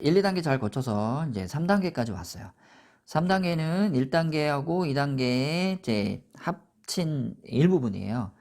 1, 2단계 잘 거쳐서 이제 3단계까지 왔어요. 3단계는 1단계하고 2단계의 이제 합친 일부분이에요.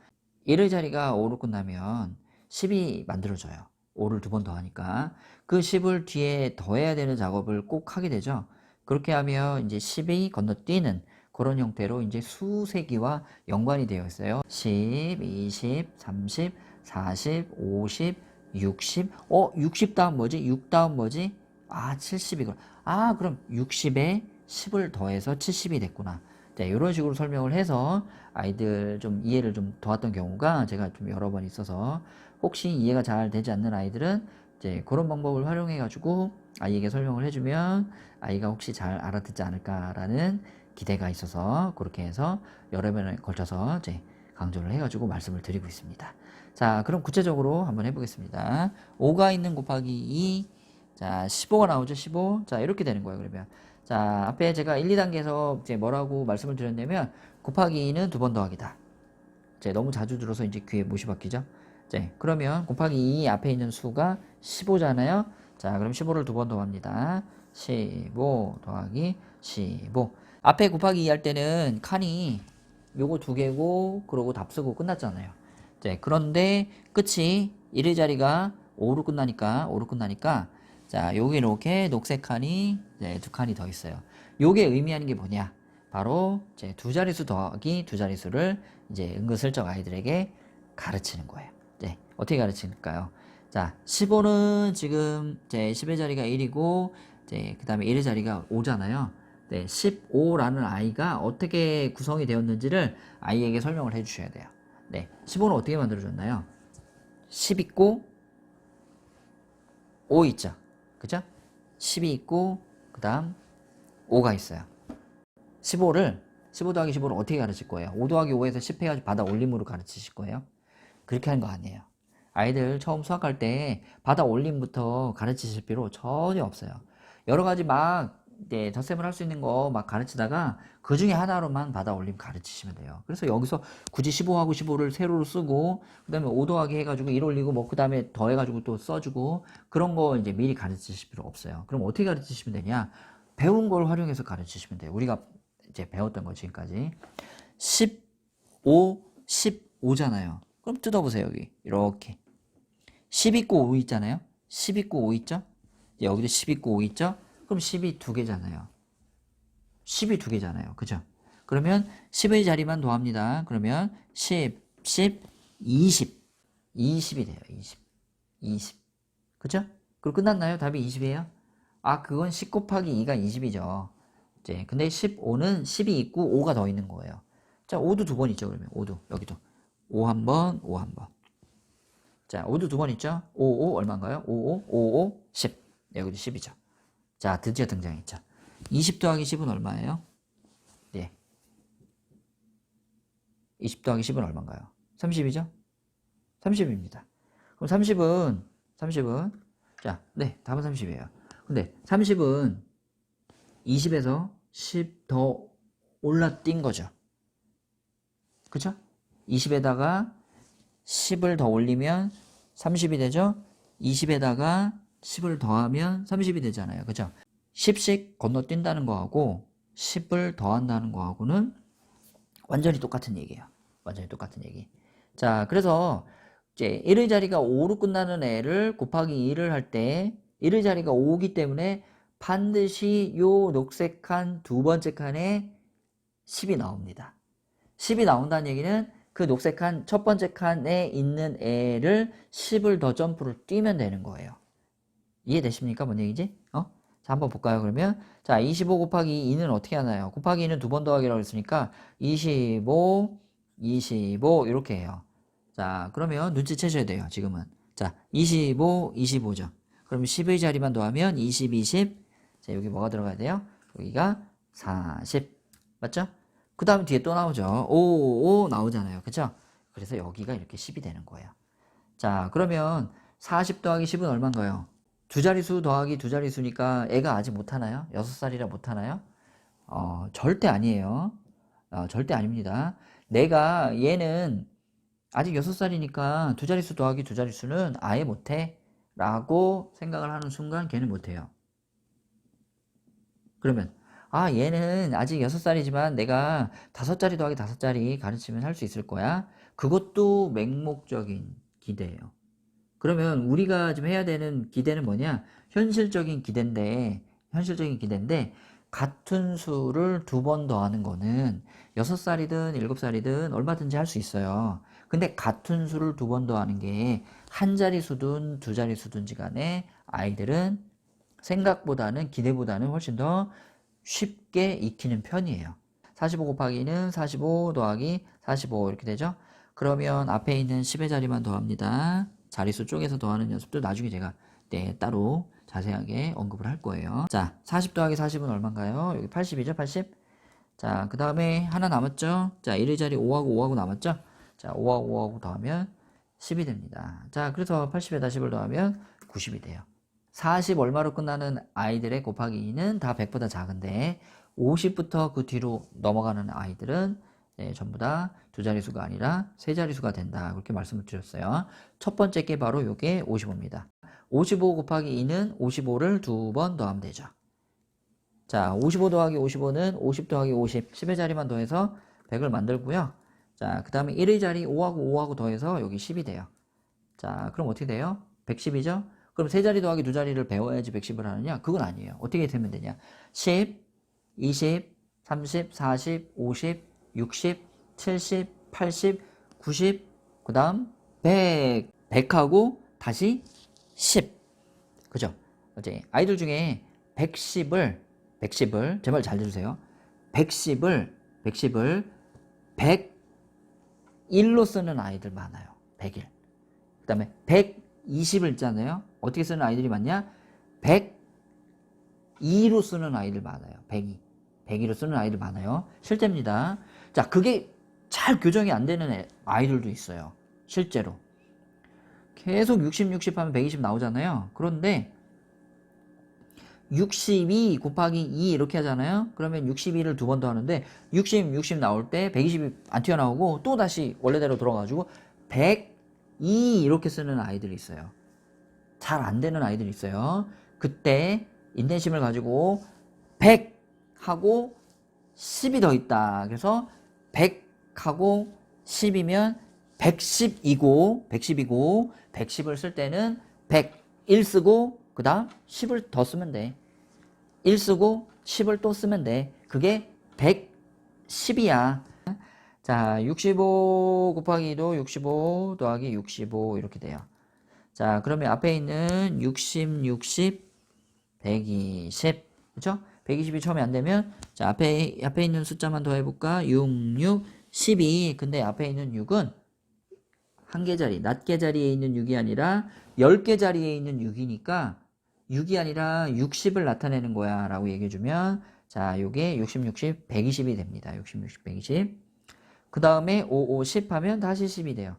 1의 자리가 5로 끝나면 10이 만들어져요. 5를 두 번 더하니까. 그 10을 뒤에 더해야 되는 작업을 꼭 하게 되죠. 그렇게 하면 이제 10이 건너뛰는 그런 형태로 이제 수세기와 연관이 되어 있어요. 10, 20, 30, 40, 50, 60. 60 다음 뭐지? 6 다음 뭐지? 70이구나. 그럼 60에 10을 더해서 70이 됐구나. 네, 이런 식으로 설명을 해서 아이들 좀 이해를 좀 도왔던 경우가 제가 좀 여러 번 있어서, 혹시 이해가 잘 되지 않는 아이들은 이제 그런 방법을 활용해 가지고 아이에게 설명을 해주면 아이가 혹시 잘 알아듣지 않을까라는 기대가 있어서 그렇게 해서 여러 번에 걸쳐서 이제 강조를 해 가지고 말씀을 드리고 있습니다. 자, 그럼 구체적으로 한번 해보겠습니다. 5가 있는 곱하기 2. 자, 15가 나오죠. 15. 자, 이렇게 되는 거예요. 그러면 자, 앞에 제가 1, 2단계에서 이제 뭐라고 말씀을 드렸냐면 곱하기 2는 두 번 더하기다. 이제 너무 자주 들어서 이제 귀에 못이 박히죠. 이제 그러면 곱하기 2 앞에 있는 수가 15잖아요. 자, 그럼 15를 두 번 더합니다. 15 더하기 15. 앞에 곱하기 2 할 때는 칸이 요거 두 개고 그러고 답 쓰고 끝났잖아요. 이제 그런데 끝이 1의 자리가 5로 끝나니까 자, 여기 이렇게 녹색 칸이 두 칸이 더 있어요. 요게 의미하는 게 뭐냐? 바로 이제 두 자릿수 더하기 두 자릿수를 이제 은근슬쩍 아이들에게 가르치는 거예요. 네, 어떻게 가르칠까요? 자, 15는 지금 이제 10의 자리가 1이고 이제 그다음에 1의 자리가 5잖아요. 네, 15라는 아이가 어떻게 구성이 되었는지를 아이에게 설명을 해 주셔야 돼요. 네, 15는 어떻게 만들어졌나요? 10 있고 5 있죠. 그죠? 10이 있고 그 다음 5가 있어요. 15를 15 더하기 15를 어떻게 가르칠 거예요? 5 더하기 5에서 10 해가지고 받아 올림으로 가르치실 거예요? 그렇게 하는 거 아니에요. 아이들 처음 수학할 때 받아 올림부터 가르치실 필요 전혀 없어요. 여러 가지 막 덧셈을 할 수 있는 거 막 가르치다가 그 중에 하나로만 받아 올림 가르치시면 돼요. 그래서 여기서 굳이 15하고 15를 세로로 쓰고 그 다음에 5 더하기 해가지고 1 올리고 뭐 그 다음에 더해가지고 또 써주고 그런 거 이제 미리 가르치실 필요 없어요. 그럼 어떻게 가르치시면 되냐? 배운 걸 활용해서 가르치시면 돼요. 우리가 이제 배웠던 거 지금까지 15, 15잖아요. 그럼 뜯어보세요. 여기 이렇게 10 있고 5 있잖아요. 10 있고 5 있죠? 여기도 10 있고 5 있죠? 그럼 10이 두 개잖아요. 10이 두 개잖아요. 그죠? 그러면 10의 자리만 더합니다. 그러면 10, 10, 20. 20이 돼요. 20. 20. 그죠? 그리고 끝났나요? 답이 20이에요? 그건 10 곱하기 2가 20이죠. 이제 근데 15는 10이 있고 5가 더 있는 거예요. 자, 5도 두 번 있죠. 그러면 5도 여기도 5 한 번, 5 한 번. 자, 5도 두 번 있죠. 5, 5 얼마인가요? 5, 5, 5, 5, 10. 여기도 10이죠. 자, 드디어 등장했죠. 20 더하기 10은 얼마예요? 네. 20 더하기 10은 얼마인가요? 30이죠? 30입니다. 그럼 30은 자, 네, 답은 30이에요. 근데 30은 20에서 10 더 올라뛴 거죠. 그쵸? 20에다가 10을 더 올리면 30이 되죠? 20에다가 10을 더하면 30이 되잖아요. 그죠? 10씩 건너뛴다는 거하고 10을 더한다는 거하고는 완전히 똑같은 얘기예요. 완전히 똑같은 얘기. 자, 그래서 이제 1의 자리가 5로 끝나는 애를 곱하기 2를 할 때 1의 자리가 5기 때문에 반드시 요 녹색한 두 번째 칸에 10이 나옵니다. 10이 나온다는 얘기는 그 녹색한 첫 번째 칸에 있는 애를 10을 더 점프를 뛰면 되는 거예요. 이해되십니까? 뭔 얘기지? 자, 한번 볼까요? 그러면 자, 25 곱하기 2는 어떻게 하나요? 곱하기 2는 두 번 더하기라고 했으니까 25, 25 이렇게 해요. 자, 그러면 눈치채셔야 돼요. 지금은. 자, 25, 25죠. 그럼 10의 자리만 더하면 20, 20. 자, 여기 뭐가 들어가야 돼요? 여기가 40. 맞죠? 그 다음 뒤에 또 나오죠. 5, 5 나오잖아요. 그쵸? 그래서 여기가 이렇게 10이 되는 거예요. 자, 그러면 40 더하기 10은 얼마인가요? 두 자릿수 더하기 두 자릿수니까 애가 아직 못하나요? 6살이라 못하나요? 절대 아니에요. 절대 아닙니다. 내가 얘는 아직 6살이니까 두 자릿수 더하기 두 자릿수는 아예 못해 라고 생각을 하는 순간 걔는 못해요. 그러면 아 얘는 아직 6살이지만 내가 5자리 더하기 5자리 가르치면 할 수 있을 거야. 그것도 맹목적인 기대예요. 그러면 우리가 지금 해야 되는 기대는 뭐냐? 현실적인 기대인데 같은 수를 2번 더하는 거는 6살이든 7살이든 얼마든지 할 수 있어요. 근데 같은 수를 2번 더하는 게 한 자릿수든 2자릿수든지 간에 아이들은 생각보다는 기대보다는 훨씬 더 쉽게 익히는 편이에요. 45 곱하기 2는 45 더하기 45 이렇게 되죠. 그러면 앞에 있는 10의 자리만 더합니다. 자릿수 쪽에서 더하는 연습도 나중에 제가 따로 자세하게 언급을 할 거예요. 자, 40 더하기 40은 얼마인가요? 여기 80이죠, 80. 자, 그 다음에 하나 남았죠. 자, 1의 자리 5하고 5하고 남았죠. 자, 5하고 5하고 더하면 10이 됩니다. 자, 그래서 80에다 10을 더하면 90이 돼요. 40 얼마로 끝나는 아이들의 곱하기 2는 다 100보다 작은데 50부터 그 뒤로 넘어가는 아이들은 전부 다 2자릿수가 아니라 3자릿수가 된다. 그렇게 말씀을 드렸어요. 첫 번째 게 바로 이게 55입니다. 55 곱하기 2는 55를 2번 더하면 되죠. 자, 55 더하기 55는 50 더하기 50, 10의 자리만 더해서 100을 만들고요. 자, 그 다음에 1의 자리 5하고 5하고 더해서 여기 10이 돼요. 자, 그럼 어떻게 돼요? 110이죠? 그럼 3자리 더하기 2자리를 배워야지 110을 하느냐? 그건 아니에요. 어떻게 되면 되냐? 10, 20, 30, 40, 50, 60, 70, 80, 90, 그 다음 100. 100하고 다시 10. 그죠? 어제 아이들 중에 110을 제 말 잘 들으세요. 110을 101로 쓰는 아이들 많아요. 101. 그 다음에 120을 있잖아요. 어떻게 쓰는 아이들이 많냐? 102로 쓰는 아이들 많아요. 102. 102로 쓰는 아이들 많아요. 실제입니다. 자, 그게 잘 교정이 안 되는 아이들도 있어요. 실제로. 계속 60, 60 하면 120 나오잖아요. 그런데 62 곱하기 2 이렇게 하잖아요. 그러면 62를 2번 더 하는데 60, 60 나올 때 120이 안 튀어나오고 또 다시 원래대로 돌아가지고 102 이렇게 쓰는 아이들이 있어요. 잘 안 되는 아이들이 있어요. 그때 인내심을 가지고 100 하고 10이 더 있다. 그래서 100 하고 10이면 110이고 110을 쓸 때는 101 쓰고 그 다음 10을 더 쓰면 돼. 1 쓰고 10을 또 쓰면 돼. 그게 110이야. 자, 65 곱하기 2도 65 더하기 65 이렇게 돼요. 자, 그러면 앞에 있는 60, 60, 120. 그쵸? 120이 처음에 안 되면, 자, 앞에 있는 숫자만 더 해볼까? 6, 6, 12. 근데 앞에 있는 6은 한 개 자리, 낱개 자리에 있는 6이 아니라 10개 자리에 있는 6이니까 6이 아니라 60을 나타내는 거야 라고 얘기해주면, 자, 요게 60, 60, 120이 됩니다. 60, 60, 120. 그 다음에 5, 5, 10 하면 다시 10이 돼요.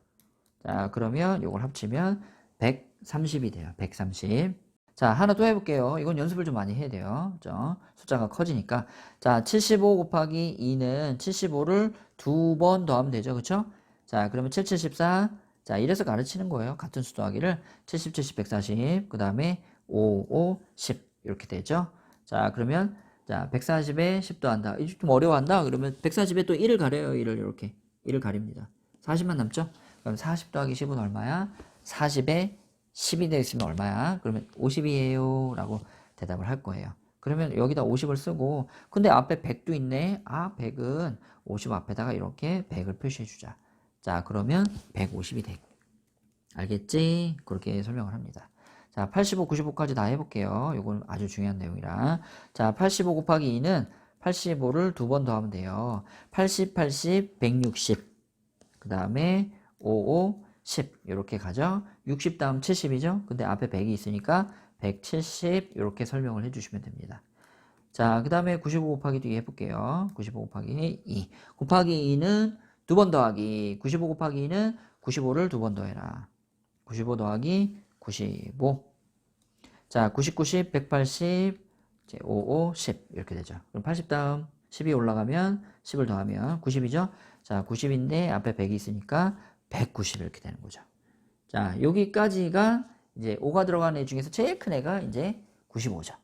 자, 그러면 요걸 합치면 130이 돼요. 130. 자, 하나 또 해볼게요. 이건 연습을 좀 많이 해야 돼요. 그죠? 숫자가 커지니까. 자, 75 곱하기 2는 75를 2번 더하면 되죠. 그쵸? 자, 그러면 7, 74. 자, 이래서 가르치는 거예요. 같은 수 더하기를. 70, 70, 140. 그 다음에 5, 5, 10. 이렇게 되죠. 자, 그러면, 자, 140에 10 더한다. 이제 좀 어려워한다. 그러면 140에 또 1을 가려요. 1을 이렇게. 1을 가립니다. 40만 남죠? 그럼 40 더하기 10은 얼마야? 40에 10이 되어 있으면 얼마야? 그러면 50이에요 라고 대답을 할 거예요. 그러면 여기다 50을 쓰고, 근데 앞에 100도 있네. 아, 100은 50 앞에다가 이렇게 100을 표시해 주자. 자, 그러면 150이 되고. 알겠지? 그렇게 설명을 합니다. 자, 85, 95까지 다 해볼게요. 이건 아주 중요한 내용이라. 자, 85 곱하기 2는 85를 2번 더하면 돼요. 80, 80, 160. 그 다음에 5, 5, 10 이렇게 가죠. 60 다음 70이죠. 근데 앞에 100이 있으니까 170 이렇게 설명을 해주시면 됩니다. 자, 그 다음에 95 곱하기 2 해볼게요. 95 곱하기 2. 곱하기 2는 2번 더하기. 95 곱하기 2는 95를 2번 더해라. 95 더하기 95. 자, 90, 90, 180, 5, 5, 10 이렇게 되죠. 그럼 80 다음 10이 올라가면 10을 더하면 90이죠. 자, 90인데 앞에 100이 있으니까 190 이렇게 되는 거죠. 자, 여기까지가 이제 5가 들어간 애 중에서 제일 큰 애가 이제 95죠.